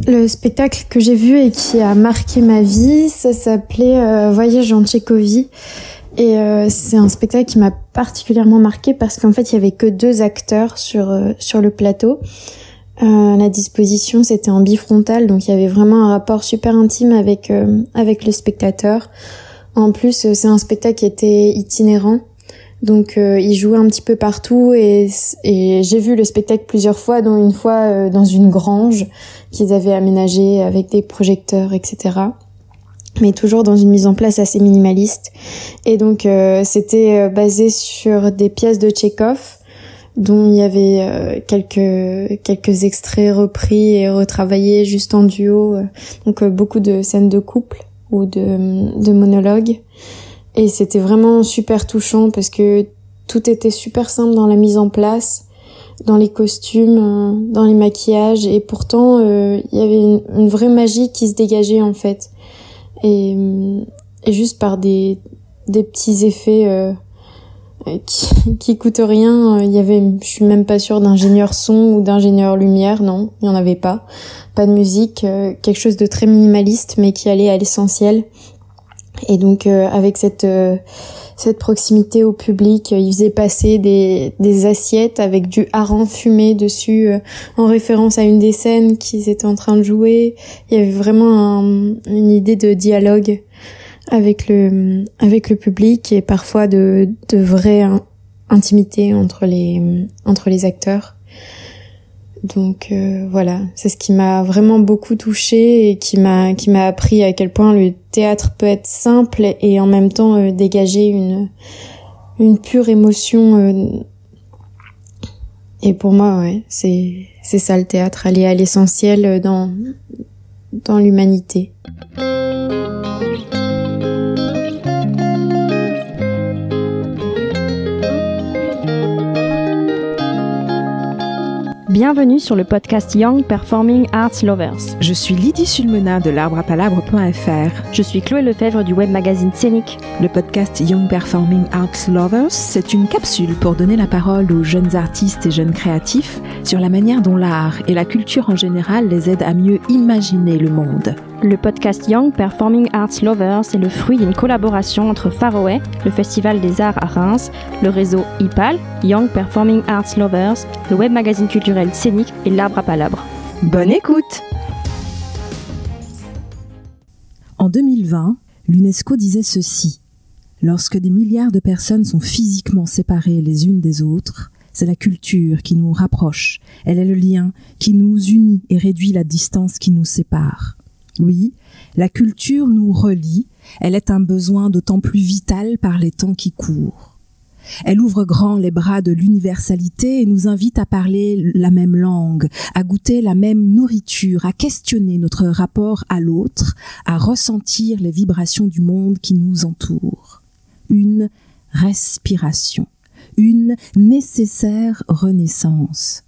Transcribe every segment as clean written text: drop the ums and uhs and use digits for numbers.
Le spectacle que j'ai vu et qui a marqué ma vie, ça s'appelait Voyage en Tchécovie. Et c'est un spectacle qui m'a particulièrement marqué parce qu'en fait, il y avait que 2 acteurs sur le plateau. La disposition, c'était en bifrontal, donc il y avait vraiment un rapport super intime avec le spectateur. En plus, c'est un spectacle qui était itinérant. Donc il jouait un petit peu partout et j'ai vu le spectacle plusieurs fois, dont une fois dans une grange qu'ils avaient aménagée avec des projecteurs, etc. Mais toujours dans une mise en place assez minimaliste. Et donc c'était basé sur des pièces de Tchekhov, dont il y avait quelques extraits repris et retravaillés juste en duo. Donc beaucoup de scènes de couple ou de monologues. Et c'était vraiment super touchant parce que tout était super simple dans la mise en place, dans les costumes, dans les maquillages. Et pourtant, il y avait une vraie magie qui se dégageait en fait. Et juste par des petits effets qui coûtent rien. Je suis même pas sûre d'ingénieur son ou d'ingénieur lumière. Non, il y en avait pas. Pas de musique, quelque chose de très minimaliste mais qui allait à l'essentiel. Et donc avec cette proximité au public, il faisait passer des assiettes avec du hareng fumé dessus en référence à une des scènes qu'ils étaient en train de jouer. Il y avait vraiment une idée de dialogue avec le public et parfois de vraie intimité entre les acteurs. Donc voilà, c'est ce qui m'a vraiment beaucoup touchée et qui m'a appris à quel point le théâtre peut être simple et en même temps dégager une pure émotion. Et pour moi, ouais, c'est ça le théâtre, aller à l'essentiel dans l'humanité. Bienvenue sur le podcast Young Performing Arts Lovers. Je suis Lydie Sulmena de l'arbreapalabre.fr. Je suis Chloé Lefebvre du web magazine Scénic. Le podcast Young Performing Arts Lovers, c'est une capsule pour donner la parole aux jeunes artistes et jeunes créatifs sur la manière dont l'art et la culture en général les aident à mieux imaginer le monde. Le podcast Young Performing Arts Lovers est le fruit d'une collaboration entre Faroé, le Festival des Arts à Reims, le réseau IPAL, Young Performing Arts Lovers, le web magazine culturel Scénic et l'Arbre à Palabre. Bonne écoute! En 2020, l'UNESCO disait ceci. Lorsque des milliards de personnes sont physiquement séparées les unes des autres, c'est la culture qui nous rapproche. Elle est le lien qui nous unit et réduit la distance qui nous sépare. Oui, la culture nous relie, elle est un besoin d'autant plus vital par les temps qui courent. Elle ouvre grand les bras de l'universalité et nous invite à parler la même langue, à goûter la même nourriture, à questionner notre rapport à l'autre, à ressentir les vibrations du monde qui nous entoure. Une respiration, une nécessaire renaissance.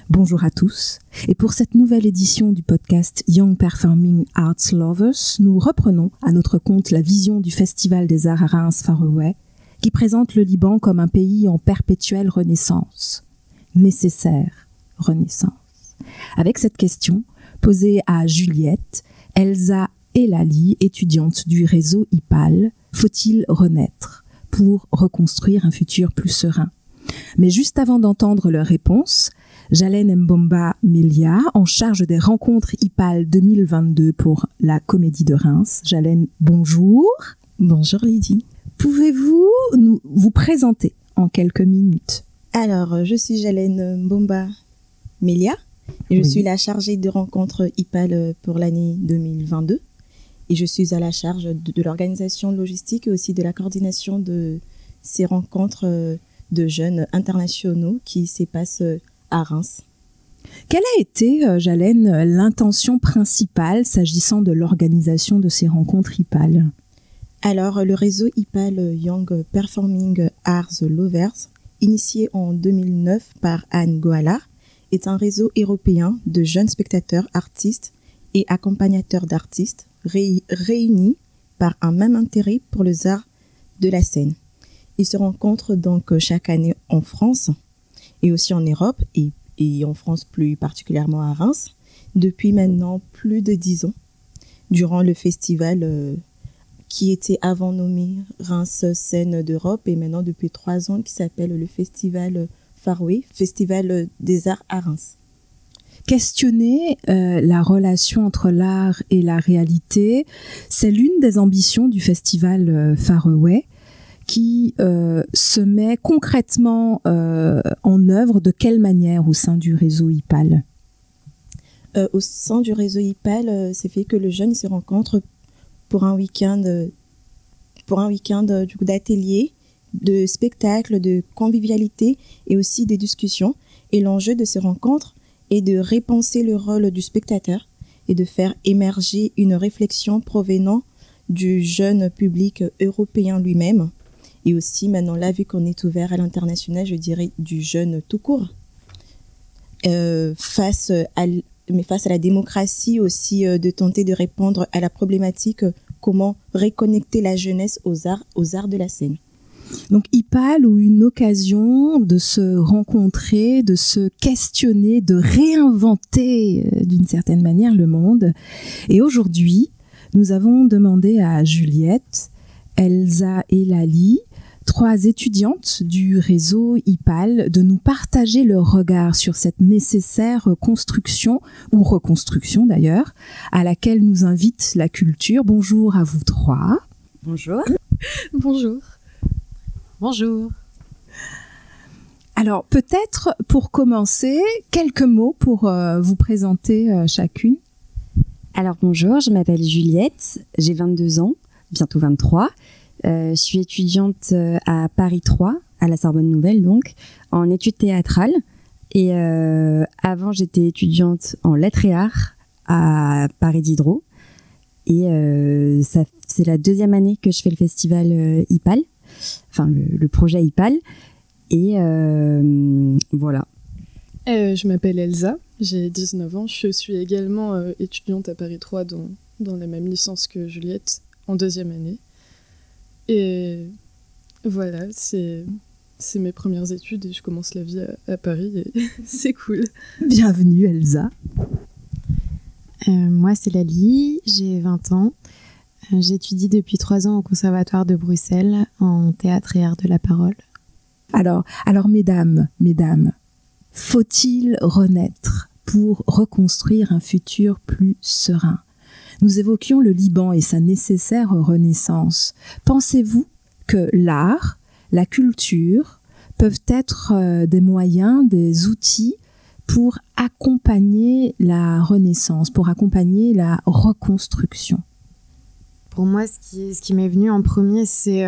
Bonjour à tous, et pour cette nouvelle édition du podcast Young Performing Arts Lovers, nous reprenons à notre compte la vision du Festival des Arts à Reims Faroé, qui présente le Liban comme un pays en perpétuelle renaissance. Nécessaire renaissance. Avec cette question, posée à Juliette, Elsa et Lali, étudiantes du réseau IPAL, faut-il renaître pour reconstruire un futur plus serein? Mais juste avant d'entendre leur réponse, Jalène Mbomba Melia, en charge des rencontres IPAL 2022 pour la Comédie de Reims. Jalène, bonjour. Bonjour Lydie. Pouvez-vous vous présenter en quelques minutes? Alors, je suis Jalène Mbomba Melia et je suis la chargée de rencontres IPAL pour l'année 2022. Et je suis à la charge de l'organisation logistique et aussi de la coordination de ces rencontres de jeunes internationaux qui se passent à Reims. Quelle a été, Jalène, l'intention principale s'agissant de l'organisation de ces rencontres IPAL? Alors, le réseau IPAL Young Performing Arts Lovers, initié en 2009 par Anne Goalard, est un réseau européen de jeunes spectateurs, artistes et accompagnateurs d'artistes réunis par un même intérêt pour les arts de la scène. Ils se rencontrent donc chaque année en France et aussi en Europe et en France plus particulièrement à Reims. depuis maintenant plus de 10 ans, durant le festival qui était avant nommé Reims Scène d'Europe et maintenant depuis 3 ans qui s'appelle le festival Faroé, Festival des Arts à Reims. Questionner la relation entre l'art et la réalité, c'est l'une des ambitions du festival Faroé qui se met concrètement en œuvre de quelle manière au sein du réseau IPAL? Au sein du réseau IPAL, c'est fait que le jeune se rencontre pour un week-end du coup, d'atelier, de spectacles, de convivialité et aussi des discussions. Et l'enjeu de ces rencontres est de repenser le rôle du spectateur et de faire émerger une réflexion provenant du jeune public européen lui-même. Et aussi, maintenant là, vu qu'on est ouvert à l'international, je dirais du jeune tout court. Face à la démocratie aussi, de tenter de répondre à la problématique comment reconnecter la jeunesse aux arts de la scène. Donc IPAL, ou une occasion de se rencontrer, de se questionner, de réinventer d'une certaine manière le monde. Et aujourd'hui, nous avons demandé à Juliette, Elsa et Lali, 3 étudiantes du réseau IPAL, de nous partager leur regard sur cette nécessaire construction, ou reconstruction d'ailleurs, à laquelle nous invite la culture. Bonjour à vous 3. Bonjour. Bonjour. Bonjour. Alors peut-être pour commencer, quelques mots pour vous présenter chacune. Alors bonjour, je m'appelle Juliette, j'ai 22 ans, bientôt 23. Je suis étudiante à Paris 3, à la Sorbonne Nouvelle donc, en études théâtrales. Et avant, j'étais étudiante en lettres et arts à Paris Diderot. Et c'est la 2e année que je fais le festival IPAL, enfin le projet IPAL. Et voilà. Je m'appelle Elsa, j'ai 19 ans. Je suis également étudiante à Paris 3 dans la même licence que Juliette, en 2e année. Et voilà, c'est mes premières études et je commence la vie à Paris et c'est cool. Bienvenue Elsa. Moi c'est Lali, j'ai 20 ans. J'étudie depuis 3 ans au Conservatoire de Bruxelles en théâtre et art de la parole. Alors mesdames, faut-il renaître pour reconstruire un futur plus serein? Nous évoquions le Liban et sa nécessaire renaissance. Pensez-vous que l'art, la culture peuvent être des moyens, des outils pour accompagner la renaissance, pour accompagner la reconstruction? Pour moi, ce qui m'est venu en premier, c'est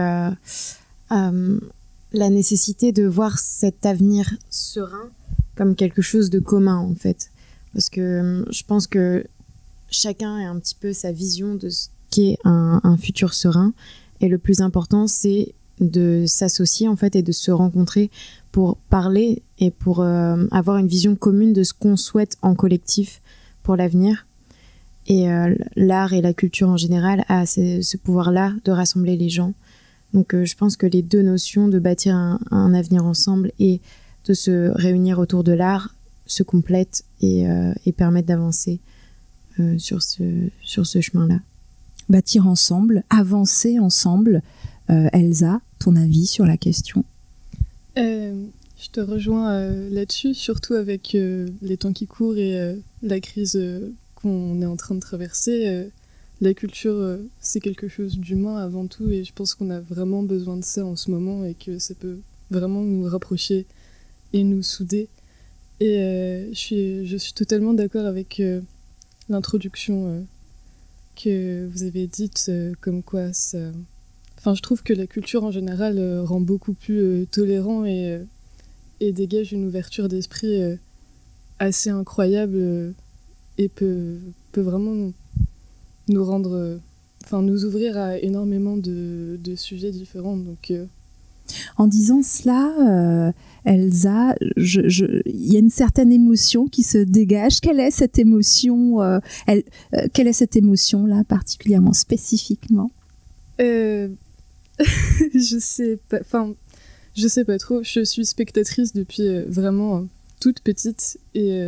la nécessité de voir cet avenir serein comme quelque chose de commun, en fait. Parce que je pense que chacun a un petit peu sa vision de ce qu'est un futur serein. Et le plus important, c'est de s'associer, en fait, et de se rencontrer pour parler et pour avoir une vision commune de ce qu'on souhaite en collectif pour l'avenir. Et l'art et la culture en général a ce pouvoir-là de rassembler les gens. Donc je pense que les 2 notions de bâtir un avenir ensemble et de se réunir autour de l'art se complètent et permettent d'avancer sur ce chemin-là. Bâtir ensemble, avancer ensemble. Elsa, ton avis sur la question? Je te rejoins là-dessus, surtout avec les temps qui courent et la crise qu'on est en train de traverser. La culture, c'est quelque chose d'humain avant tout et je pense qu'on a vraiment besoin de ça en ce moment et que ça peut vraiment nous rapprocher et nous souder. Et je suis totalement d'accord avec l'introduction que vous avez dite, comme quoi ça... Enfin, je trouve que la culture en général rend beaucoup plus tolérant et dégage une ouverture d'esprit assez incroyable et peut vraiment nous rendre... Enfin, nous ouvrir à énormément de sujets différents, donc... En disant cela, Elsa, il y a une certaine émotion qui se dégage. Quelle est cette émotion quelle est cette émotion-là, particulièrement, spécifiquement? Je sais pas. Enfin, je sais pas trop. Je suis spectatrice depuis vraiment toute petite et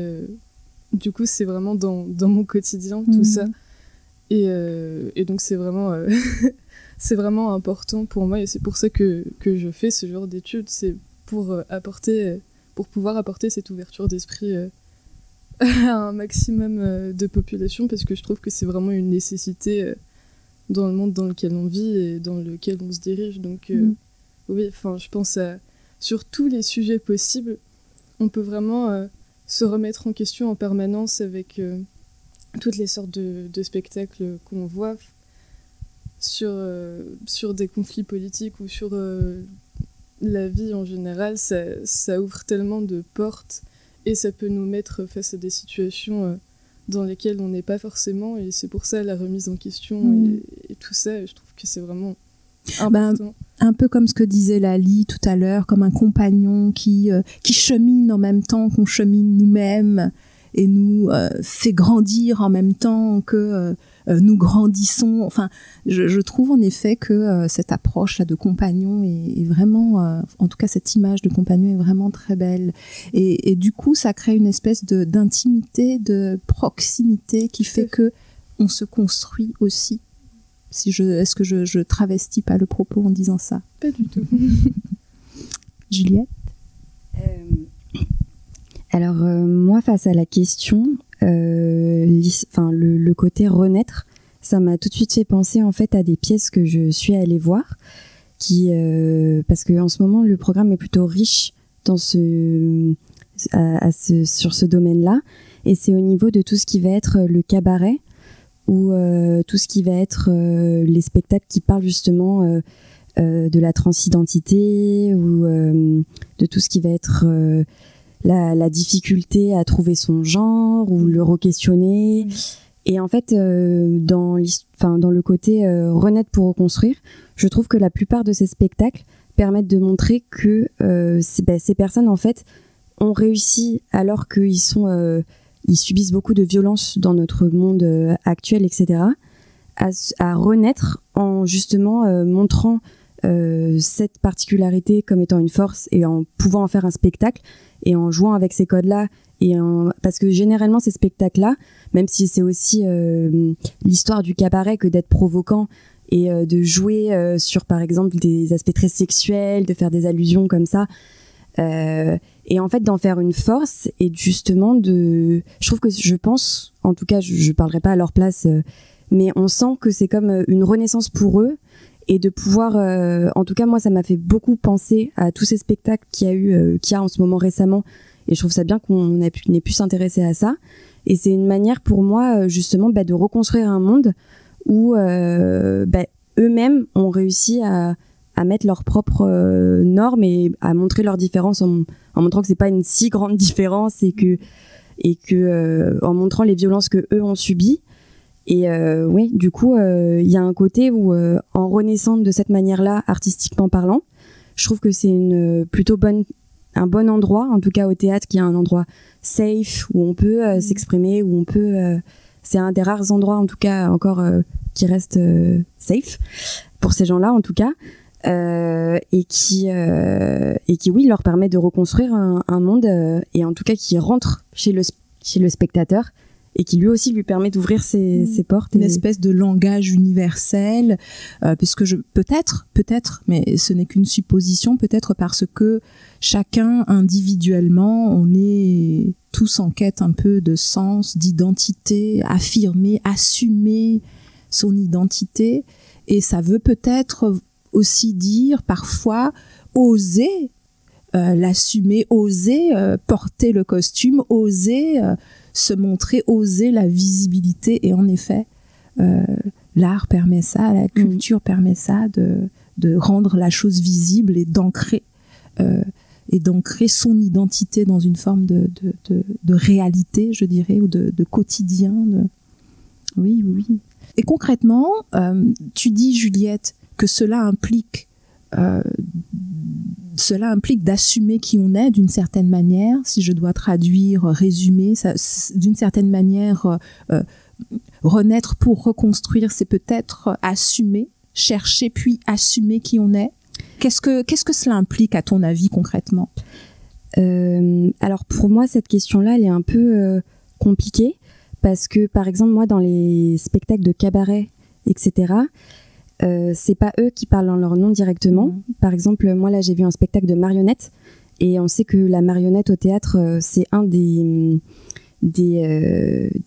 du coup, c'est vraiment dans mon quotidien, tout ça. Et donc, c'est vraiment, c'est vraiment important pour moi. Et c'est pour ça que je fais ce genre d'études. C'est pour pouvoir apporter cette ouverture d'esprit à un maximum de population, parce que je trouve que c'est vraiment une nécessité dans le monde dans lequel on vit et dans lequel on se dirige. Donc, oui, enfin, je pense sur tous les sujets possibles, on peut vraiment se remettre en question en permanence avec toutes les sortes de spectacles qu'on voit sur des conflits politiques ou sur la vie en général. Ça ouvre tellement de portes et ça peut nous mettre face à des situations dans lesquelles on n'est pas forcément, et c'est pour ça la remise en question et tout ça, je trouve que c'est vraiment important. Un peu comme ce que disait Lali tout à l'heure, comme un compagnon qui chemine en même temps qu'on chemine nous-mêmes et nous fait grandir en même temps que nous grandissons. Enfin, je trouve en effet que cette approche-là de compagnon est vraiment, en tout cas cette image de compagnon est vraiment très belle. Et du coup, ça crée une espèce d'intimité, de proximité qui fait que on se construit aussi. Est-ce que je travestis pas le propos en disant ça? Pas du tout. Juliette? Alors, moi, face à la question, le côté renaître, ça m'a tout de suite fait penser en fait à des pièces que je suis allée voir, parce que en ce moment le programme est plutôt riche dans sur ce domaine-là, et c'est au niveau de tout ce qui va être le cabaret ou tout ce qui va être les spectacles qui parlent justement de la transidentité ou de tout ce qui va être la difficulté à trouver son genre ou le re-questionner. Et en fait, dans le côté renaître pour reconstruire, je trouve que la plupart de ces spectacles permettent de montrer que ces personnes, en fait, ont réussi, alors qu'ils ils subissent beaucoup de violences dans notre monde actuel, etc., à renaître en justement montrant cette particularité comme étant une force et en pouvant en faire un spectacle et en jouant avec ces codes-là. Parce que généralement, ces spectacles-là, même si c'est aussi l'histoire du cabaret que d'être provoquant et de jouer sur, par exemple, des aspects très sexuels, de faire des allusions comme ça, et en fait d'en faire une force, et justement je pense, en tout cas je parlerai pas à leur place, mais on sent que c'est comme une renaissance pour eux, et de pouvoir, en tout cas moi ça m'a fait beaucoup penser à tous ces spectacles qu'il y a en ce moment récemment, et je trouve ça bien qu'on ait pu s'intéresser à ça, et c'est une manière pour moi justement de reconstruire un monde où eux-mêmes ont réussi à mettre leurs propres normes et à montrer leurs différences en montrant que c'est pas une si grande différence, et que en montrant les violences que eux ont subies. Et oui, du coup, il y a un côté où en renaissant de cette manière-là, artistiquement parlant, je trouve que c'est un bon endroit, en tout cas au théâtre, qui est un endroit safe où on peut s'exprimer, où on peut c'est un des rares endroits, en tout cas encore qui reste safe pour ces gens-là, en tout cas. Et qui oui leur permet de reconstruire un monde, et en tout cas qui rentre chez le spectateur, et qui lui aussi lui permet d'ouvrir ses portes. Une espèce de langage universel, puisque peut-être, mais ce n'est qu'une supposition, peut-être parce que chacun individuellement, on est tous en quête un peu de sens, d'identité, affirmer, assumer son identité, et ça veut peut-être aussi dire parfois oser l'assumer, oser porter le costume, oser se montrer, oser la visibilité. Et en effet, l'art permet ça, la culture permet ça, de rendre la chose visible et d'ancrer son identité dans une forme de réalité, je dirais, ou de quotidien. Oui. Et concrètement, tu dis, Juliette, que cela implique d'assumer qui on est d'une certaine manière. Si je dois traduire, résumer, d'une certaine manière, renaître pour reconstruire, c'est peut-être assumer, chercher puis assumer qui on est. Qu'est-ce que cela implique à ton avis concrètement ? Alors pour moi, cette question-là, elle est un peu compliqué parce que, par exemple, moi, dans les spectacles de cabaret, etc., c'est pas eux qui parlent en leur nom directement. Par exemple, moi, là, j'ai vu un spectacle de marionnettes et on sait que la marionnette au théâtre, c'est un des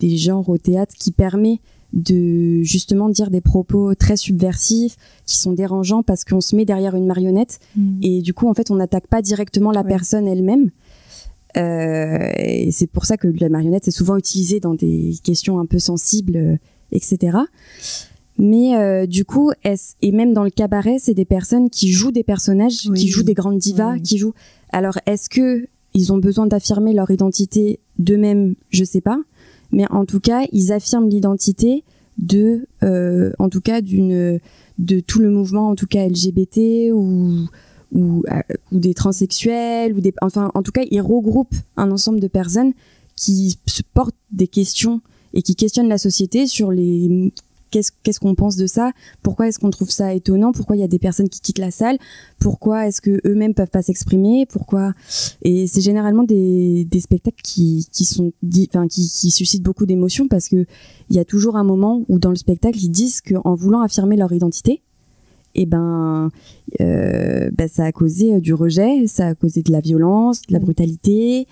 genres au théâtre qui permet de justement dire des propos très subversifs qui sont dérangeants parce qu'on se met derrière une marionnette et du coup en fait on n'attaque pas directement la personne elle-même et c'est pour ça que la marionnette c'est souvent utilisée dans des questions un peu sensibles, etc. Mais du coup et même dans le cabaret c'est des personnes qui jouent des personnages, qui jouent des grandes divas, qui jouent. Alors est-ce que ils ont besoin d'affirmer leur identité d'eux-mêmes? Je sais pas. Mais en tout cas, ils affirment l'identité en tout cas de tout le mouvement, en tout cas LGBT ou des transsexuels enfin, en tout cas, ils regroupent un ensemble de personnes qui se portent des questions et qui questionnent la société sur qu'est-ce qu'on pense de ça, pourquoi est-ce qu'on trouve ça étonnant, pourquoi il y a des personnes qui quittent la salle, pourquoi est-ce que eux-mêmes peuvent pas s'exprimer, pourquoi. Et c'est généralement des spectacles qui suscitent beaucoup d'émotions parce que il y a toujours un moment où dans le spectacle ils disent qu'en voulant affirmer leur identité, ça a causé du rejet, ça a causé de la violence, de la brutalité.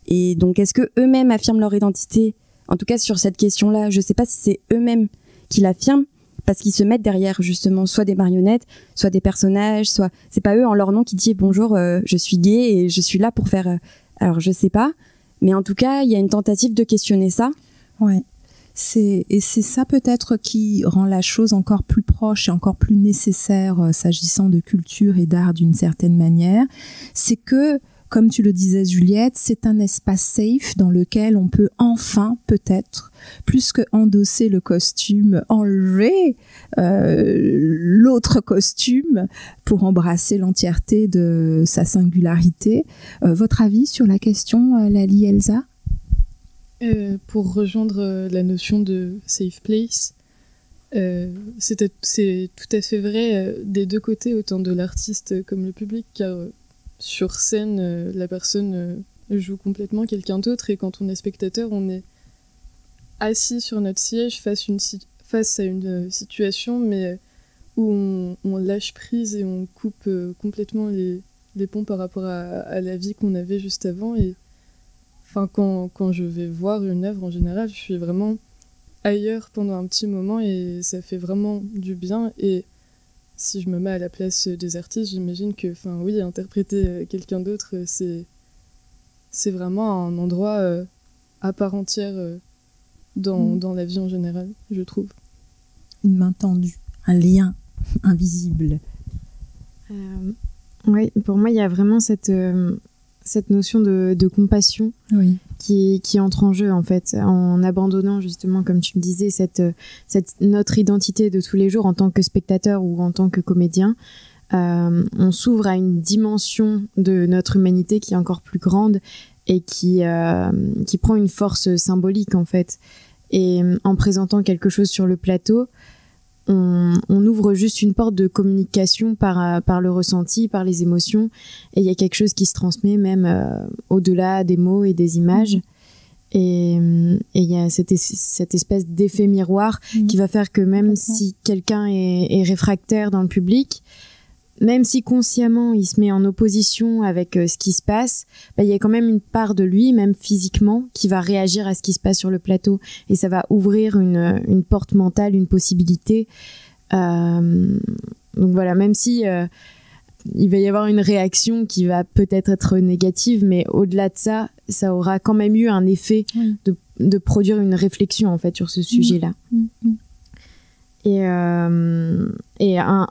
Et donc est-ce que eux-mêmes affirment leur identité? En tout cas sur cette question-là, je sais pas si c'est eux-mêmes qui l'affirment parce qu'ils se mettent derrière justement soit des marionnettes, soit des personnages, soit c'est pas eux en leur nom qui disent bonjour, je suis gay et je suis là pour faire. Alors je sais pas, mais en tout cas il y a une tentative de questionner ça. Ouais. C'est ça peut-être qui rend la chose encore plus proche et encore plus nécessaire s'agissant de culture et d'art d'une certaine manière. C'est que, comme tu le disais Juliette, c'est un espace safe dans lequel on peut enfin peut-être, plus que endosser le costume, enlever l'autre costume pour embrasser l'entièreté de sa singularité. Votre avis sur la question, Lali, Elsa? Pour rejoindre la notion de safe place, c'est tout à fait vrai des deux côtés, autant de l'artiste comme le public, car sur scène, la personne joue complètement quelqu'un d'autre et quand on est spectateur, on est assis sur notre siège face à une situation, mais où on lâche prise et on coupe complètement les ponts par rapport à la vie qu'on avait juste avant. Et enfin, quand je vais voir une œuvre en général, je suis vraiment ailleurs pendant un petit moment et ça fait vraiment du bien. Et si je me mets à la place des artistes, j'imagine que, enfin oui, interpréter quelqu'un d'autre, c'est vraiment un endroit à part entière dans la vie en général, je trouve. Une main tendue, un lien invisible. Oui, pour moi, il y a vraiment cette notion de compassion qui entre en jeu, en fait, en abandonnant justement, comme tu me disais, notre identité de tous les jours en tant que spectateur ou en tant que comédien. On s'ouvre à une dimension de notre humanité qui est encore plus grande et qui prend une force symbolique, en fait. Et en présentant quelque chose sur le plateau, on ouvre juste une porte de communication par le ressenti, par les émotions, et il y a quelque chose qui se transmet même au-delà des mots et des images. Et il y a cette espèce d'effet miroir qui va faire que même si quelqu'un est réfractaire dans le public, même si consciemment il se met en opposition avec ce qui se passe, il y a quand même une part de lui, même physiquement, qui va réagir à ce qui se passe sur le plateau. Et ça va ouvrir une porte mentale, une possibilité. Donc voilà, même si il va y avoir une réaction qui va peut-être être négative, mais au-delà de ça, ça aura quand même eu un effet de produire une réflexion en fait sur ce sujet-là. Et un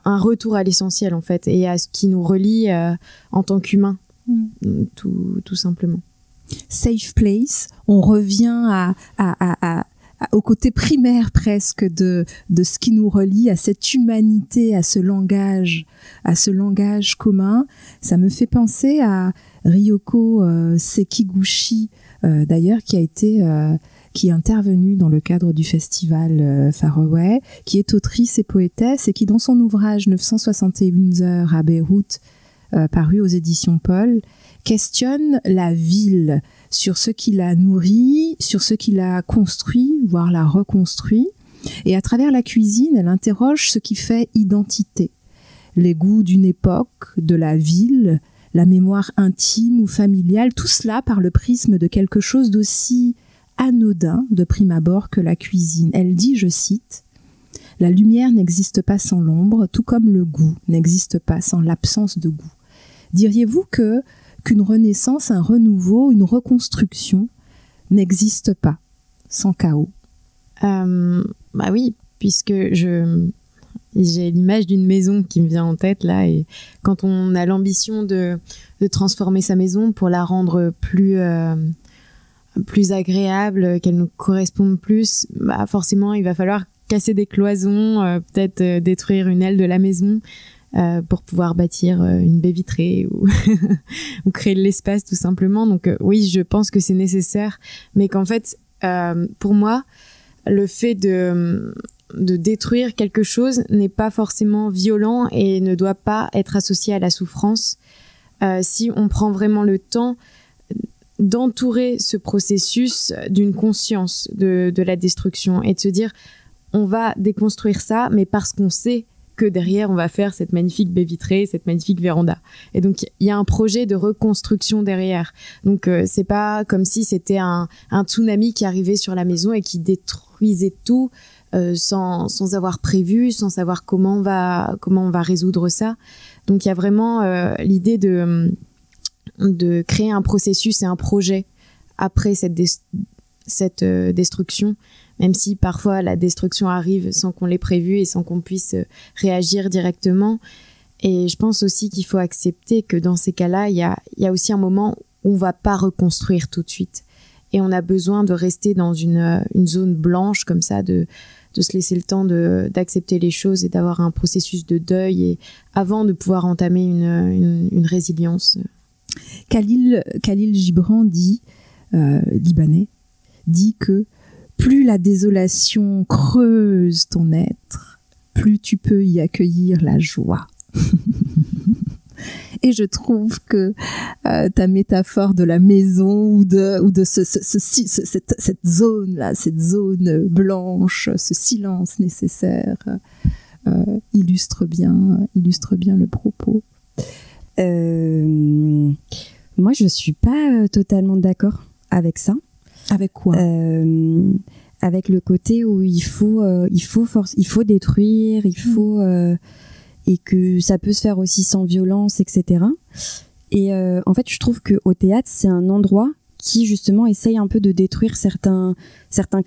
retour à l'essentiel en fait et à ce qui nous relie en tant qu'humains, tout simplement. Safe place, on revient au côté primaire presque de ce qui nous relie, à cette humanité, à ce langage commun. Ça me fait penser à Ryoko Sekiguchi, d'ailleurs, qui est intervenue dans le cadre du festival Faroé, qui est autrice et poétesse et qui, dans son ouvrage 961 heures à Beyrouth, paru aux éditions Paul, questionne la ville, sur ce qui l'a nourrie, sur ce qui l'a construit, voire l'a reconstruit. Et à travers la cuisine, elle interroge ce qui fait identité. Les goûts d'une époque, de la ville, la mémoire intime ou familiale, tout cela par le prisme de quelque chose d'aussi anodin de prime abord que la cuisine. Elle dit, je cite, « La lumière n'existe pas sans l'ombre, tout comme le goût n'existe pas sans l'absence de goût. » Diriez-vous qu'une renaissance, un renouveau, une reconstruction n'existe pas sans chaos? Bah oui, puisque j'ai l'image d'une maison qui me vient en tête là, et quand on a l'ambition de transformer sa maison pour la rendre plus agréable, qu'elle nous corresponde plus, bah forcément il va falloir casser des cloisons, peut-être détruire une aile de la maison pour pouvoir bâtir une baie vitrée ou créer de l'espace tout simplement. Donc oui, je pense que c'est nécessaire, mais qu'en fait pour moi le fait de détruire quelque chose n'est pas forcément violent et ne doit pas être associé à la souffrance. Si on prend vraiment le temps d'entourer ce processus d'une conscience de la destruction et de se dire on va déconstruire ça, mais parce qu'on sait que derrière on va faire cette magnifique baie vitrée, cette magnifique véranda. Et donc il y a un projet de reconstruction derrière. Donc c'est pas comme si c'était un tsunami qui arrivait sur la maison et qui détruisait tout sans avoir prévu, sans savoir comment on va résoudre ça. Donc il y a vraiment l'idée de créer un processus et un projet après cette destruction, même si parfois la destruction arrive sans qu'on l'ait prévu et sans qu'on puisse réagir directement. Et je pense aussi qu'il faut accepter que dans ces cas-là, il y a aussi un moment où on va pas reconstruire tout de suite. Et on a besoin de rester dans une zone blanche comme ça, de se laisser le temps d'accepter les choses et d'avoir un processus de deuil et avant de pouvoir entamer une résilience. Khalil Gibran dit, libanais, dit que plus la désolation creuse ton être, plus tu peux y accueillir la joie. Et je trouve que ta métaphore de la maison ou de cette zone-là, cette zone blanche, ce silence nécessaire, illustre bien le propos. Moi, je suis pas totalement d'accord avec ça. Avec quoi? Avec le côté où il faut détruire, il faut et que ça peut se faire aussi sans violence, etc. Et en fait, je trouve que au théâtre, c'est un endroit qui justement essaye un peu de détruire certains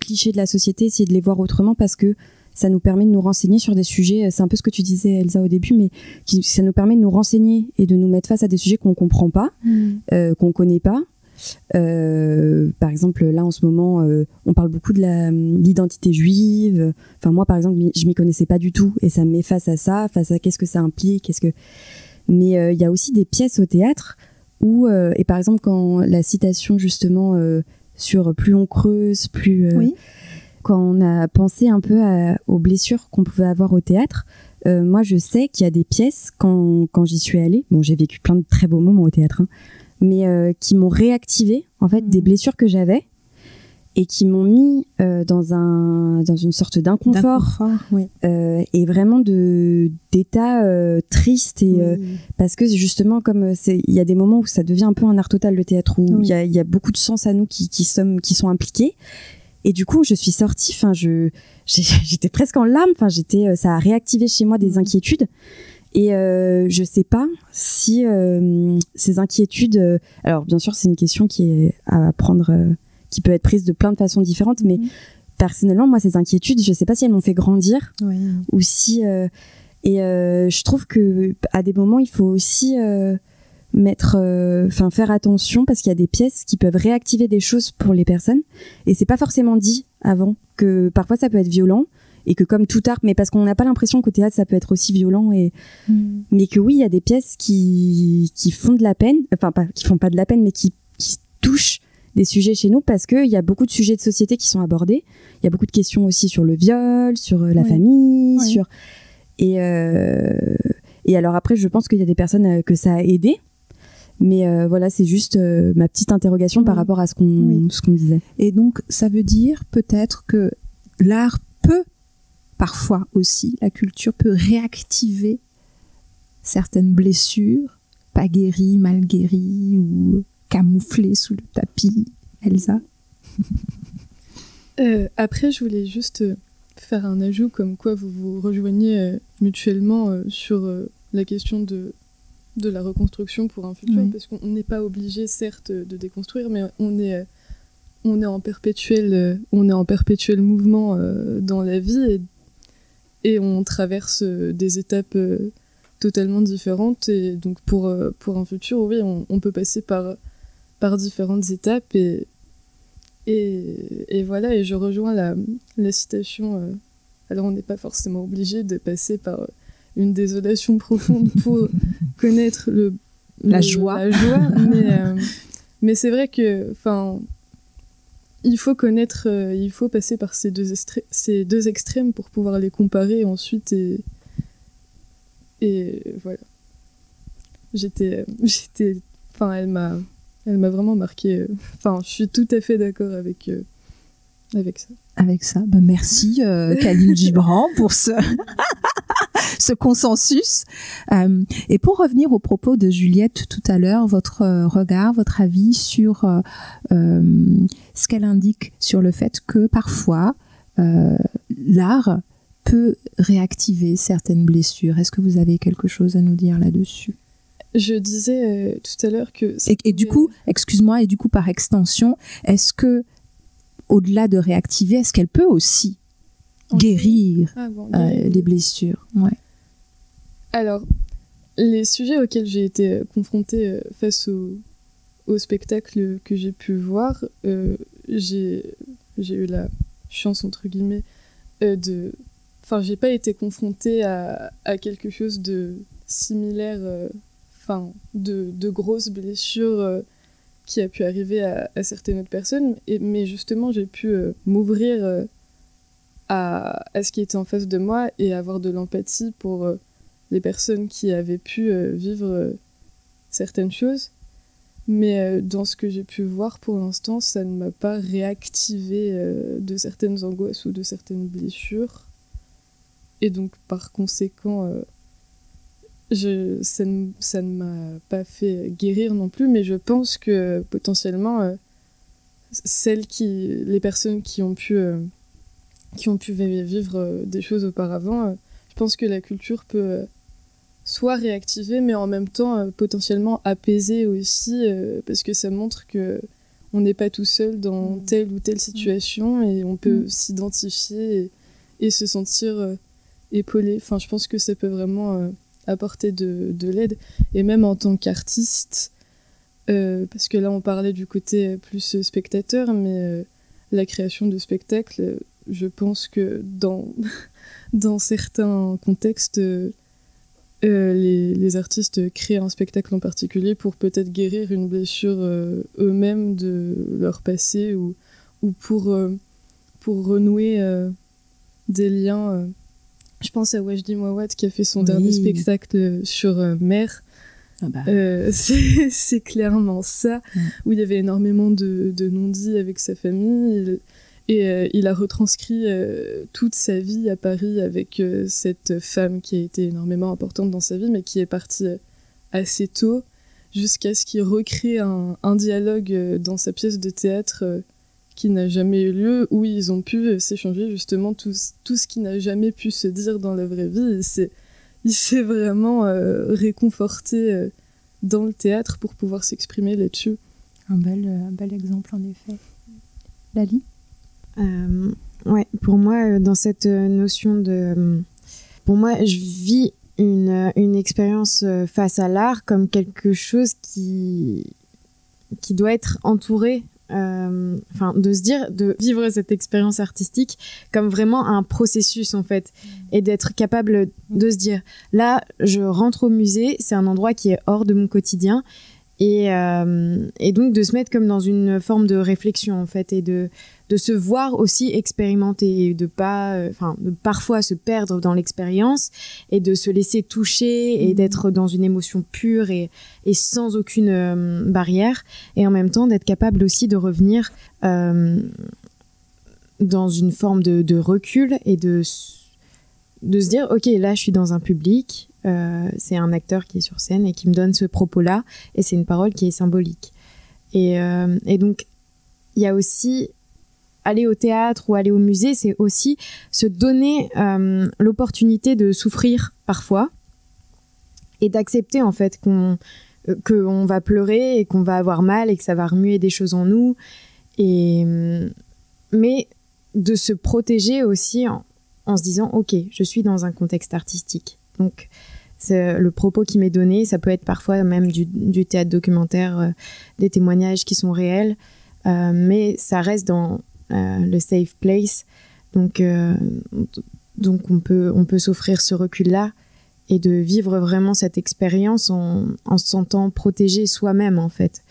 clichés de la société, essayer de les voir autrement, parce que ça nous permet de nous renseigner sur des sujets. C'est un peu ce que tu disais, Elsa, au début, mais ça nous permet de nous renseigner et de nous mettre face à des sujets qu'on comprend pas, qu'on connaît pas. Par exemple, là en ce moment, on parle beaucoup de l'identité juive. Enfin, moi, par exemple, je m'y connaissais pas du tout, et ça me met face à ça, face à qu'est-ce que ça implique, Mais il y a aussi des pièces au théâtre où, et par exemple, quand la citation justement sur plus on creuse, plus quand on a pensé un peu aux blessures qu'on pouvait avoir au théâtre. Moi, je sais qu'il y a des pièces quand j'y suis allée. Bon, j'ai vécu plein de très beaux moments au théâtre, hein, mais qui m'ont réactivé en fait des blessures que j'avais et qui m'ont mis dans une sorte d'inconfort, et vraiment d'état triste, et parce que justement, comme il y a des moments où ça devient un peu un art total, le théâtre, où il y a beaucoup de sens à nous qui sont impliqués, et du coup je suis sortie, enfin j'étais presque en larmes, enfin ça a réactivé chez moi des inquiétudes. Et je sais pas si ces inquiétudes... alors bien sûr, c'est une question qui est à prendre, qui peut être prise de plein de façons différentes, mais personnellement, moi, ces inquiétudes, je sais pas si elles m'ont fait grandir, ou si... je trouve que à des moments, il faut aussi faire attention, parce qu'il y a des pièces qui peuvent réactiver des choses pour les personnes, et c'est pas forcément dit avant, que parfois ça peut être violent, et que comme tout art, mais parce qu'on n'a pas l'impression qu'au théâtre ça peut être aussi violent, mais que oui, il y a des pièces qui font de la peine, enfin pas qui font pas de la peine, mais qui touchent des sujets chez nous, parce que il y a beaucoup de sujets de société qui sont abordés. Il y a beaucoup de questions aussi sur le viol, sur la famille, sur et alors après, je pense qu'il y a des personnes que ça a aidé, Mais voilà, c'est juste ma petite interrogation par rapport à ce qu'on disait. Et donc, ça veut dire peut-être que l'art peut, parfois aussi, la culture peut réactiver certaines blessures, pas guéries, mal guéries ou camouflées sous le tapis. Elsa? Après, je voulais juste faire un ajout comme quoi vous vous rejoignez mutuellement sur la question de la reconstruction pour un futur, parce qu'on n'est pas obligé, certes, de déconstruire, mais on est en perpétuel mouvement dans la vie et on traverse des étapes totalement différentes. Et donc pour un futur, oui, on peut passer par différentes étapes et voilà. Et je rejoins la citation. Alors on n'est pas forcément obligé de passer par une désolation profonde pour connaître la joie. Mais c'est vrai que, enfin, il faut connaître, il faut passer par ces deux extrêmes pour pouvoir les comparer ensuite et voilà. Enfin, elle m'a vraiment marquée. Enfin, je suis tout à fait d'accord avec ça. Avec ça, merci Khalil Gibran pour ce consensus. Et pour revenir aux propos de Juliette tout à l'heure, votre regard, votre avis sur ce qu'elle indique sur le fait que parfois l'art peut réactiver certaines blessures. Est-ce que vous avez quelque chose à nous dire là-dessus? Je disais tout à l'heure que... Et du coup, excuse-moi, et du coup par extension, est-ce que au-delà de réactiver, est-ce qu'elle peut aussi guérir les blessures? Alors, les sujets auxquels j'ai été confrontée face au spectacle que j'ai pu voir, j'ai eu la chance, entre guillemets, Enfin, j'ai pas été confrontée à quelque chose de similaire, de grosses blessures qui a pu arriver à certaines autres personnes, mais justement j'ai pu m'ouvrir à ce qui était en face de moi et avoir de l'empathie pour les personnes qui avaient pu vivre certaines choses. Mais dans ce que j'ai pu voir pour l'instant, ça ne m'a pas réactivé de certaines angoisses ou de certaines blessures. Et donc par conséquent, ça ne m'a pas fait guérir non plus, mais je pense que potentiellement les personnes qui ont pu vivre des choses auparavant, je pense que la culture peut soit réactiver, mais en même temps potentiellement apaiser aussi, parce que ça montre que on n'est pas tout seul dans telle ou telle situation et on peut s'identifier et se sentir épaulé. Enfin, je pense que ça peut vraiment apporter de l'aide, et même en tant qu'artiste, parce que là on parlait du côté plus spectateur, mais la création de spectacles, je pense que dans certains contextes, les artistes créent un spectacle en particulier pour peut-être guérir une blessure eux-mêmes de leur passé, ou pour renouer des liens. Je pense à Wajdi Mouawad qui a fait son dernier spectacle sur Mère. C'est clairement ça, où il y avait énormément de non-dits avec sa famille. Il a retranscrit toute sa vie à Paris avec cette femme qui a été énormément importante dans sa vie, mais qui est partie assez tôt, jusqu'à ce qu'il recrée un dialogue dans sa pièce de théâtre qui n'a jamais eu lieu, où ils ont pu s'échanger justement tout ce qui n'a jamais pu se dire dans la vraie vie. Il s'est vraiment réconforté dans le théâtre pour pouvoir s'exprimer là-dessus. Un bel exemple en effet. Lali? Ouais, pour moi, dans cette notion de... Pour moi, je vis une expérience face à l'art comme quelque chose qui doit être entouré, de se dire, de vivre cette expérience artistique comme vraiment un processus en fait, et d'être capable de se dire, là, je rentre au musée, c'est un endroit qui est hors de mon quotidien, Et donc de se mettre comme dans une forme de réflexion en fait, et de se voir aussi expérimenter, et de parfois se perdre dans l'expérience et de se laisser toucher et d'être dans une émotion pure et sans aucune barrière, et en même temps d'être capable aussi de revenir dans une forme de recul et de se dire ok, là je suis dans un public, c'est un acteur qui est sur scène et qui me donne ce propos-là, et c'est une parole qui est symbolique. Et donc il y a aussi aller au théâtre ou aller au musée, c'est aussi se donner l'opportunité de souffrir parfois et d'accepter en fait qu'on va pleurer et qu'on va avoir mal et que ça va remuer des choses en nous, mais de se protéger aussi en se disant ok, je suis dans un contexte artistique, donc c'est le propos qui m'est donné, ça peut être parfois même du théâtre documentaire, des témoignages qui sont réels, mais ça reste dans le safe place, donc on peut s'offrir ce recul-là et de vivre vraiment cette expérience en se sentant protégé soi-même en fait.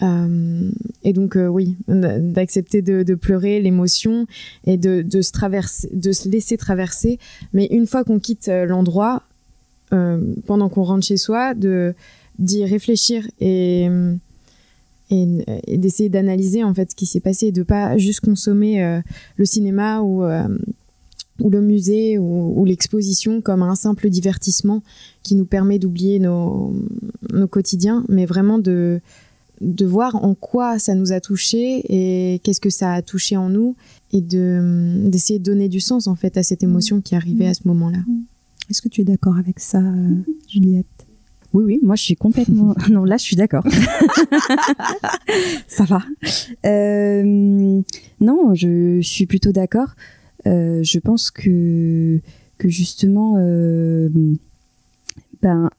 Et donc oui, d'accepter de pleurer l'émotion et de se laisser traverser, mais une fois qu'on quitte l'endroit, pendant qu'on rentre chez soi, d'y réfléchir et d'essayer d'analyser en fait ce qui s'est passé, de pas juste consommer le cinéma ou le musée ou l'exposition comme un simple divertissement qui nous permet d'oublier nos quotidiens, mais vraiment de voir en quoi ça nous a touchés et qu'est-ce que ça a touché en nous, et d'essayer de donner du sens en fait à cette émotion qui arrivait à ce moment-là. Est-ce que tu es d'accord avec ça, Juliette ? Oui, moi je suis complètement... Non, là je suis d'accord. Ça va. Non, je suis plutôt d'accord. Je pense que justement...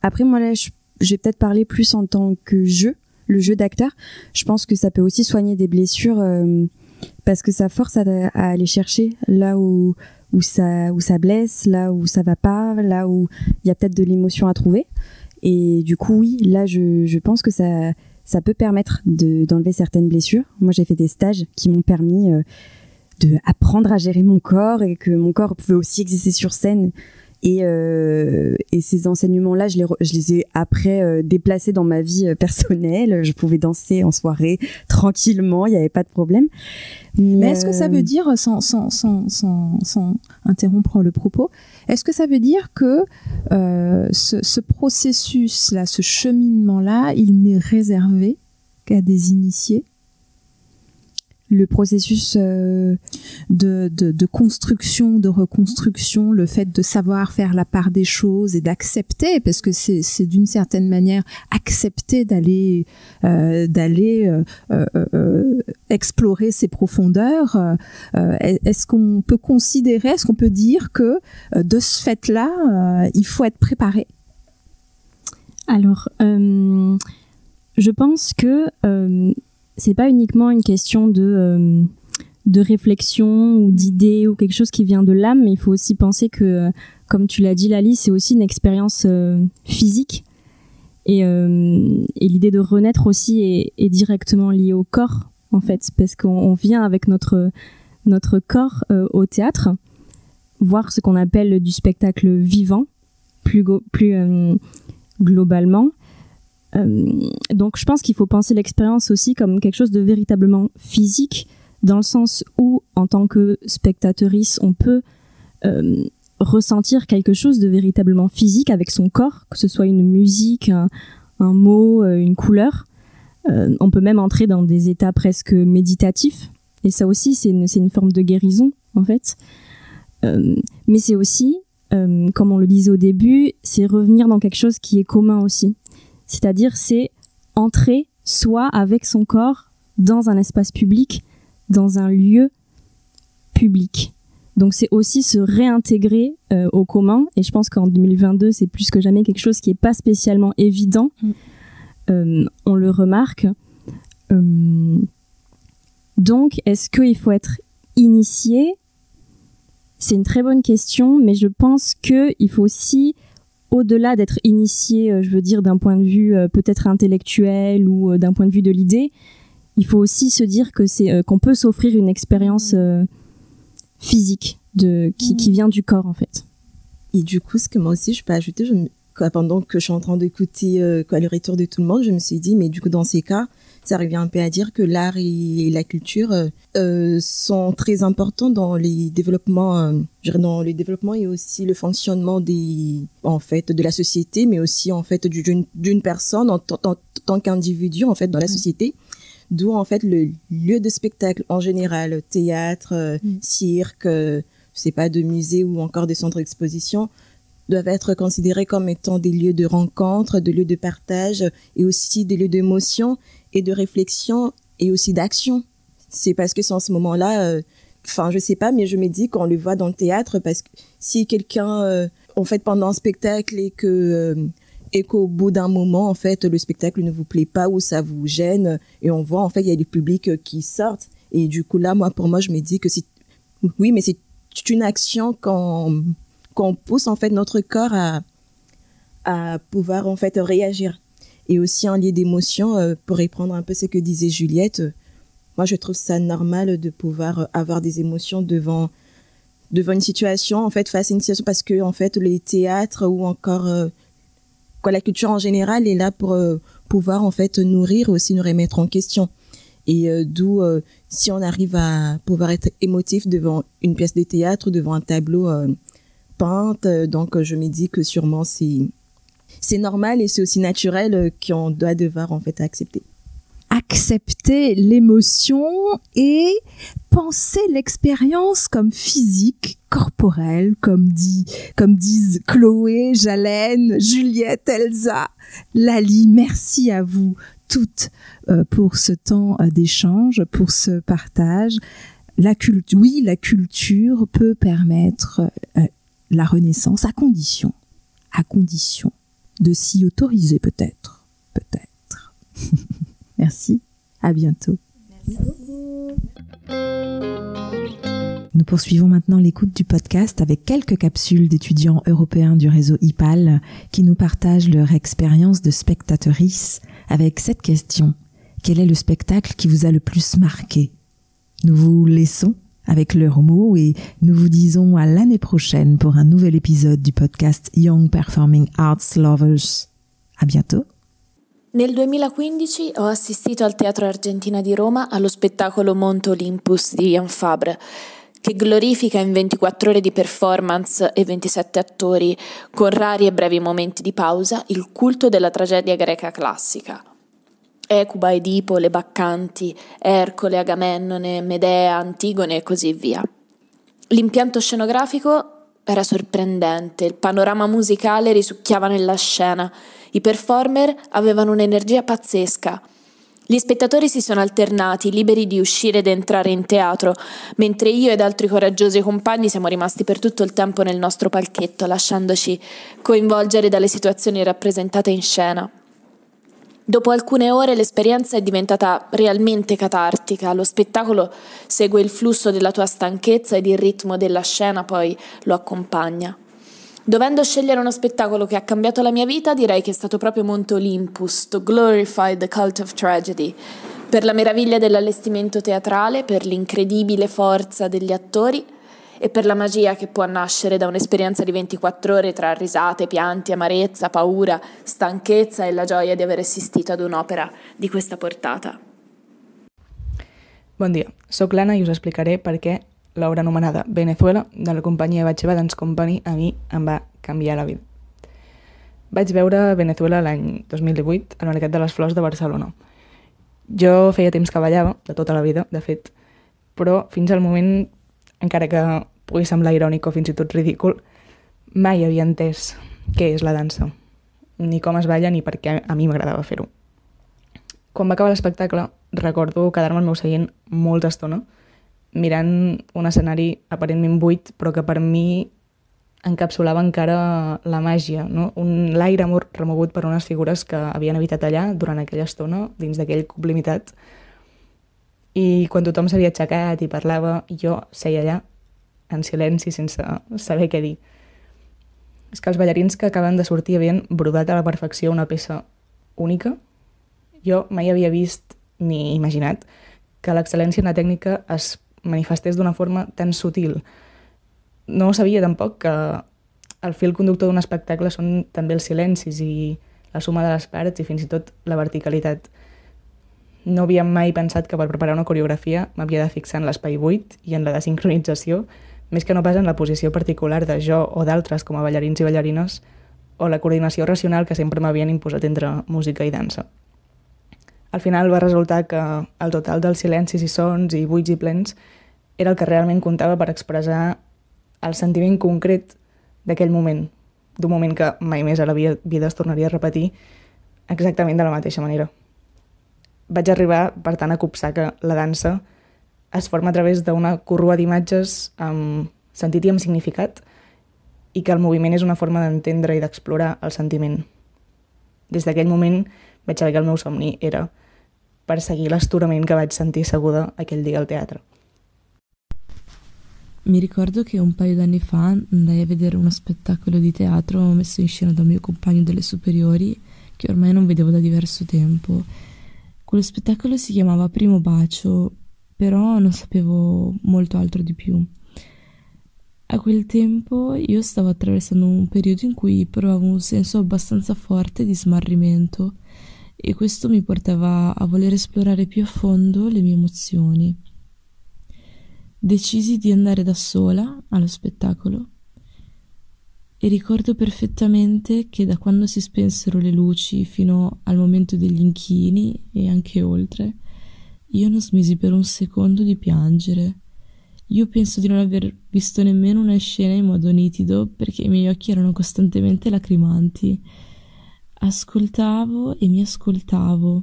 après moi là, je vais peut-être parler plus en tant que le jeu d'acteur. Je pense que ça peut aussi soigner des blessures parce que ça force à aller chercher là où ça blesse, là où ça va pas, là où il y a peut-être de l'émotion à trouver. Et du coup, oui, là, je pense que ça peut permettre d'enlever certaines blessures. Moi, j'ai fait des stages qui m'ont permis de apprendre à gérer mon corps, et que mon corps pouvait aussi exister sur scène. Et ces enseignements-là, je les ai après déplacés dans ma vie personnelle. Je pouvais danser en soirée tranquillement, il n'y avait pas de problème. Mais est-ce que ça veut dire, sans interrompre le propos, est-ce que ça veut dire que ce processus-là, ce cheminement-là, il n'est réservé qu'à des initiés ? Le processus de construction, de reconstruction, le fait de savoir faire la part des choses et d'accepter, parce que c'est d'une certaine manière accepter d'aller explorer ces profondeurs. Est-ce qu'on peut considérer, est-ce qu'on peut dire que de ce fait-là, il faut être préparé ? Alors, je pense que c'est pas uniquement une question de réflexion ou d'idée ou quelque chose qui vient de l'âme, mais il faut aussi penser que, comme tu l'as dit Lali, c'est aussi une expérience physique, et l'idée de renaître aussi est directement liée au corps en fait, parce qu'on vient avec notre corps au théâtre voir ce qu'on appelle du spectacle vivant plus globalement. Donc je pense qu'il faut penser l'expérience aussi comme quelque chose de véritablement physique, dans le sens où en tant que spectatrice on peut ressentir quelque chose de véritablement physique avec son corps, que ce soit une musique, un mot, une couleur. On peut même entrer dans des états presque méditatifs, et ça aussi c'est une forme de guérison en fait. Mais c'est aussi, comme on le disait au début, c'est revenir dans quelque chose qui est commun aussi. C'est-à-dire, c'est entrer soi avec son corps dans un espace public, dans un lieu public. Donc c'est aussi se réintégrer au commun, et je pense qu'en 2022, c'est plus que jamais quelque chose qui n'est pas spécialement évident. On le remarque. Donc, est-ce qu'il faut être initié ? C'est une très bonne question, mais je pense qu'il faut aussi au-delà d'être initié, je veux dire, d'un point de vue peut-être intellectuel ou d'un point de vue de l'idée, il faut aussi se dire que qu'on peut s'offrir une expérience physique qui vient du corps, en fait. Et du coup, ce que moi aussi je peux ajouter, pendant que je suis en train d'écouter le retour de tout le monde, je me suis dit, mais du coup, dans ces cas, ça revient un peu à dire que l'art et la culture sont très importants dans les développements, et aussi le fonctionnement de la société, mais aussi en fait d'une personne en tant qu'individu en fait dans la société. D'où en fait le lieu de spectacle en général, théâtre, cirque, je sais pas, de musées ou encore des centres d'exposition, doivent être considérés comme étant des lieux de rencontre, des lieux de partage et aussi des lieux d'émotion et de réflexion et aussi d'action. C'est parce que c'est en ce moment-là, je sais pas, mais je me dis qu'on le voit dans le théâtre, parce que si quelqu'un, en fait, pendant un spectacle et qu'au bout d'un moment, en fait, le spectacle ne vous plaît pas ou ça vous gêne, et on voit, en fait, il y a des publics qui sortent. Et du coup, là, pour moi, je me dis que oui, mais c'est une action qu'on pousse, en fait, notre corps à pouvoir, en fait, réagir. Et aussi un lien d'émotion, pour reprendre un peu ce que disait Juliette, moi, je trouve ça normal de pouvoir avoir des émotions devant une situation, en fait, face à une situation, parce que, en fait, les théâtres ou encore la culture en général est là pour pouvoir, en fait, nourrir et aussi nous remettre en question. Et d'où, si on arrive à pouvoir être émotif devant une pièce de théâtre, devant un tableau peinte, donc je me dis que sûrement c'est normal et c'est aussi naturel qu'on doit devoir, en fait, accepter. Accepter l'émotion et penser l'expérience comme physique, corporelle, comme disent Chloé, Jalène, Juliette, Elsa, Lali. Merci à vous toutes pour ce temps d'échange, pour ce partage. La culture peut permettre la renaissance à condition de s'y autoriser peut-être. Merci, à bientôt. Merci beaucoup. Nous poursuivons maintenant l'écoute du podcast avec quelques capsules d'étudiants européens du réseau IPAL qui nous partagent leur expérience de spectatrices avec cette question: quel est le spectacle qui vous a le plus marqué? Nous vous laissons avec leurs mots et nous vous disons à l'année prochaine pour un nouvel épisode du podcast Young Performing Arts Lovers. À bientôt. Nel 2015 ho assistito al Teatro Argentina di Roma allo spettacolo Monte Olympus di Jan Fabre, che glorifica in 24 ore di performance e 27 attori, con rari e brevi momenti di pausa, il culto della tragedia greca classica. Ecuba, Edipo, le Baccanti, Ercole, Agamennone, Medea, Antigone e così via. L'impianto scenografico era sorprendente, il panorama musicale risucchiava nella scena, i performer avevano un'energia pazzesca. Gli spettatori si sono alternati, liberi di uscire ed entrare in teatro, mentre io ed altri coraggiosi compagni siamo rimasti per tutto il tempo nel nostro palchetto, lasciandoci coinvolgere dalle situazioni rappresentate in scena. Dopo alcune ore l'esperienza è diventata realmente catartica, lo spettacolo segue il flusso della tua stanchezza ed il ritmo della scena poi lo accompagna. Dovendo scegliere uno spettacolo che ha cambiato la mia vita, direi che è stato proprio Monte Olympus, to glorify the cult of tragedy, per la meraviglia dell'allestimento teatrale, per l'incredibile forza degli attori e per la magia che può nascere da un'esperienza di 24 ore tra risate, pianti, amarezza, paura, stanchezza e la gioia di aver assistito ad un'opera di questa portata. Bon dia, soc l'Anna i us explicaré per què l'obra anomenada Venezuela de la companyia Batxeva Dance Company a mi em va canviar la vida. Vaig veure Venezuela l'any 2018 al Mercat de les Flors de Barcelona. Jo feia temps que ballava, de tota la vida, de fet, però fins al moment, encara que pugui semblar irònic o fins i tot ridícul, mai havia entès què és la dansa, ni com es balla ni per què a mi m'agradava fer-ho. Quan va acabar l'espectacle, recordo quedar-me al meu seient molta estona, mirant un escenari aparentment buit, però que per mi encapsulava encara la màgia, no? L'aire remogut per unes figures que havien habitat allà durant aquella estona, dins d'aquell cub limitat. I quan tothom s'havia aixecat i parlava, jo seia allà, en silenci, sense saber què dir. És que els ballarins que acaben de sortir havien brodat a la perfecció una peça única. Jo mai havia vist ni imaginat que l'excel·lència en la tècnica es manifestés d'una forma tan sutil. No sabia tampoc que el fil conductor d'un espectacle són també els silencis i la suma de les parts i fins i tot la verticalitat. No havia mai pensat que per preparar una coreografia m'havia de fixar en l'espai buit i en la desincronització, més que no pas en la posició particular de jo o d'altres com a ballarins i ballarines o la coordinació racional que sempre m'havien imposat entre música i dansa. Al final va resultar que el total dels silencis i sons i buits i plens era el que realment comptava per expressar el sentiment concret d'aquell moment, d'un moment que mai més a la vida es tornaria a repetir exactament de la mateixa manera. Vaig arribar, per tant, a copsar que la dansa es forma a través d'una corrua d'imatges amb sentit i amb significat i que el moviment és una forma d'entendre i d'explorar el sentiment. Des d'aquell moment vaig saber que el meu somni era perseguir l'astorament que vaig sentir asseguda aquell dia al teatre. Mi ricordo che un paio d'anni fa andai a vedere uno spettacolo di teatro messo in scena dal mio compagno delle superiori che ormai non vedevo da diverso tempo. Quello spettacolo si chiamava Primo Bacio, però non sapevo molto altro di più. A quel tempo io stavo attraversando un periodo in cui provavo un senso abbastanza forte di smarrimento e questo mi portava a voler esplorare più a fondo le mie emozioni. Decisi di andare da sola allo spettacolo e ricordo perfettamente che da quando si spensero le luci fino al momento degli inchini e anche oltre, io non smisi per un secondo di piangere. Io penso di non aver visto nemmeno una scena in modo nitido perché i miei occhi erano costantemente lacrimanti. Ascoltavo e mi ascoltavo.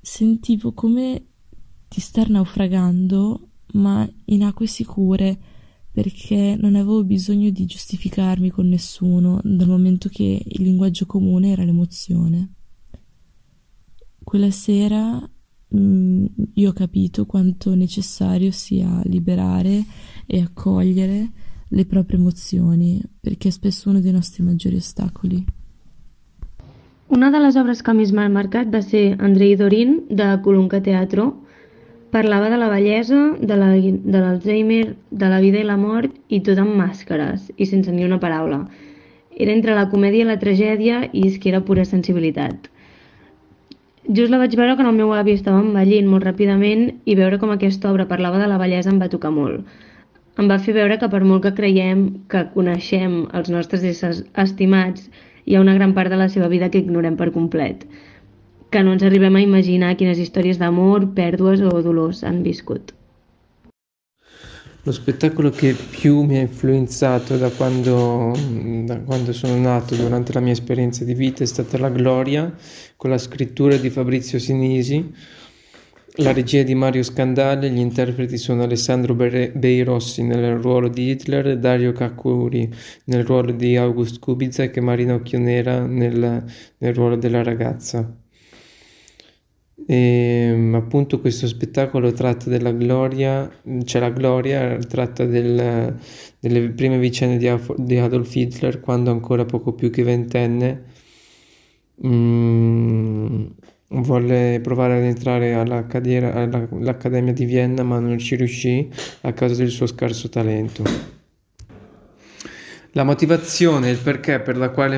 Sentivo come di star naufragando, ma in acque sicure, perché non avevo bisogno di giustificarmi con nessuno, dal momento che il linguaggio comune era l'emozione. Quella sera io ho capito quanto necessario sia liberare e accogliere le proprie emozioni, perché è spesso uno dei nostri maggiori ostacoli. Una de les obres que més m'ha marcat va ser Andrei Dorin, de Colunca Teatro. Parlava de la bellesa, de l'Alzheimer, de la vida i la mort, i tot amb màscares, i sense ni una paraula. Era entre la comèdia i la tragèdia, i és que era pura sensibilitat. Just la vaig veure quan el meu avi estava envellint molt ràpidament i veure com aquesta obra parlava de la bellesa em va tocar molt. Em va fer veure que per molt que creiem que coneixem els nostres éssers estimats, hi ha una gran part de la seva vida que ignorem per complet, que no ens arribem a imaginar quines històries d'amor, pèrdues o dolors han viscut. Lo spettacolo che più mi ha influenzato da quando sono nato, durante la mia esperienza di vita, è stata La Gloria, con la scrittura di Fabrizio Sinisi, la regia di Mario Scandale. Gli interpreti sono Alessandro Beirossi nel ruolo di Hitler, Dario Cacuri nel ruolo di August Kubizek e Marina Occhionera nel ruolo della ragazza. E appunto questo spettacolo tratta della gloria, c'è la gloria, tratta delle prime vicende di Adolf Hitler, quando ancora poco più che ventenne volle provare ad entrare all'Accademia di Vienna, ma non ci riuscì a causa del suo scarso talento. La motivazione, il perché per il quale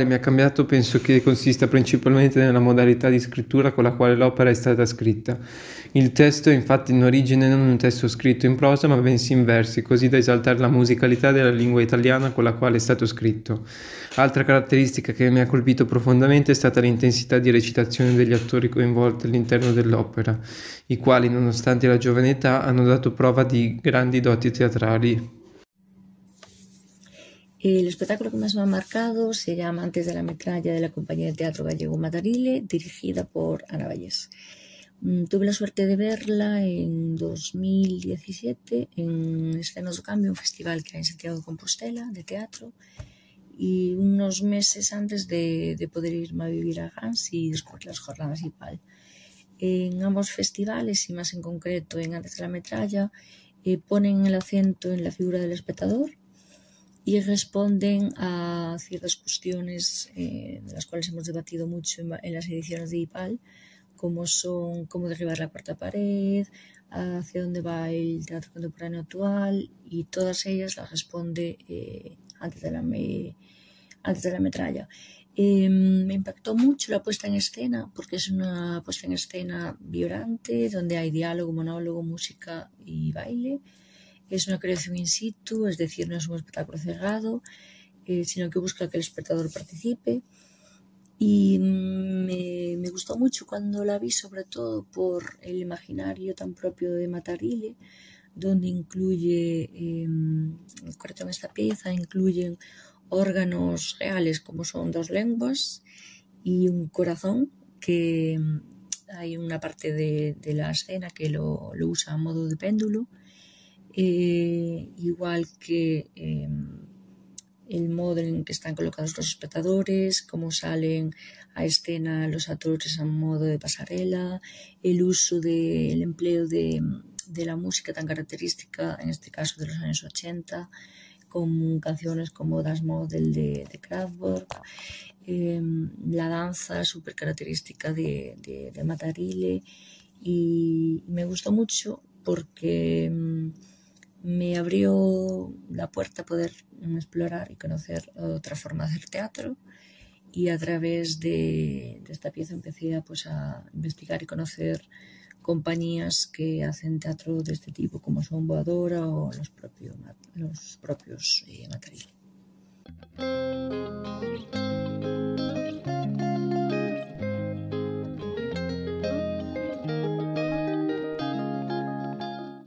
mi ha cambiato, penso che consista principalmente nella modalità di scrittura con la quale l'opera è stata scritta. Il testo è infatti in origine non un testo scritto in prosa, ma bensì in versi, così da esaltare la musicalità della lingua italiana con la quale è stato scritto. Altra caratteristica che mi ha colpito profondamente è stata l'intensità di recitazione degli attori coinvolti all'interno dell'opera, i quali, nonostante la giovane età, hanno dato prova di grandi doti teatrali. El espectáculo que más me ha marcado se llama Antes de la metralla, de la compañía de teatro gallego Matarile, dirigida por Ana Vallés. Tuve la suerte de verla en 2017 en Escenas do Cambio, un festival que hay en Santiago de Compostela de teatro, y unos meses antes de poder irme a vivir a Gans y después las jornadas IPAL. En ambos festivales, y más en concreto en Antes de la metralla, ponen el acento en la figura del espectador y responden a ciertas cuestiones de las cuales hemos debatido mucho en las ediciones de IPAL, como son cómo derribar la cuarta pared, hacia dónde va el teatro contemporáneo actual, y todas ellas las responde antes de la metralla. Me impactó mucho la puesta en escena, porque es una puesta en escena vibrante, donde hay diálogo, monólogo, música y baile. Es una creación in situ, es decir, no es un espectáculo cerrado, sino que busca que el espectador participe. Y me gustó mucho cuando la vi, sobre todo por el imaginario tan propio de Matarile, donde incluye, concreto en esta pieza, incluyen órganos reales como son 2 lenguas y un corazón, que hay una parte de la escena que lo usa a modo de péndulo, igual que el modo en que están colocados los espectadores, cómo salen a escena los actores a modo de pasarela, el uso el empleo de la música tan característica, en este caso de los años 80, con canciones como Das Model de Kraftwerk, la danza súper característica de Matarile, y me gustó mucho porque me abrió la puerta a poder explorar y conocer otra forma de hacer teatro, y a través de esta pieza empecé a investigar y conocer compañías que hacen teatro de este tipo, como son Boadora o los propios Matarile.